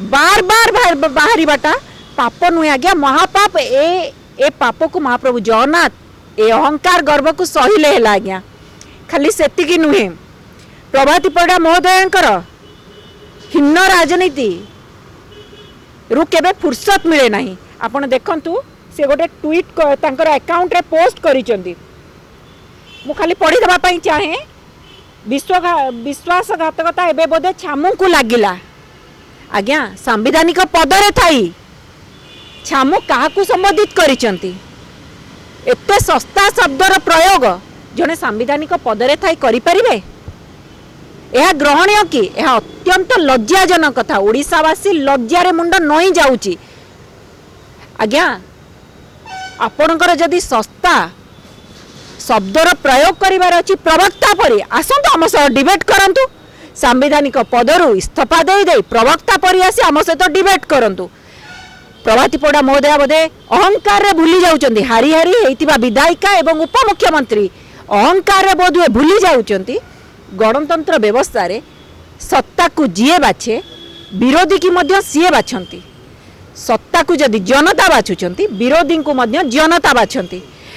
बार बार बाहरी बाटा पाप नुहे आज्ञा महापाप ए पाप को महाप्रभु जगन्नाथ ए अहंकार गर्व को सहिले है आज्ञा खाली सेतिकी नुहे प्रभाती परिडा महोदयंकर हिन्न राजनीति रु केबे फुर्सत मिले नहीं आपण देखंतु से गोटे ट्वीट तांकर अकाउंट रे पोस्ट करिसेंती मु खाली पढ़ी देबा पई चाहे विश्वासघातकता एबे बोधे छामु को लागिला आज्ञा संवैधानिक पदरे थाई छामु काहाकू संबोधित करिसेंती एते सस्ता शब्दर प्रयोग जने संवैधानिक पदरे थाई करि परिबे यह ग्रहणीय कि यह अत्यंत लज्जाजनक कथा ओडिशावासी लज्जार मुंड नई जाउची आज्ञा आपणकर जदि सस्ता शब्दर प्रयोग करिवार अछि प्रवक्ता परि आसंतु आम सह डिबेट करंतु संवैधानिक पदरु इस्तीफा दे प्रवक्ता परि आसी आम सहित डिबेट करंतु प्रभाती परिडा महोदय बोधे अहंकार रे भूली जाउचंती हारी हारी हेतिबा विधायिका एवं उपमुख्यमंत्री अहंकार रे बोधुए भूली जाउचंती गणतंत्र व्यवस्था रे सत्ता को जीए बाछे विरोधी की मध्य सीए बाछंती सत्ता को जदि जनता बाछुचंती विरोधी को मध्य जनता बाछंती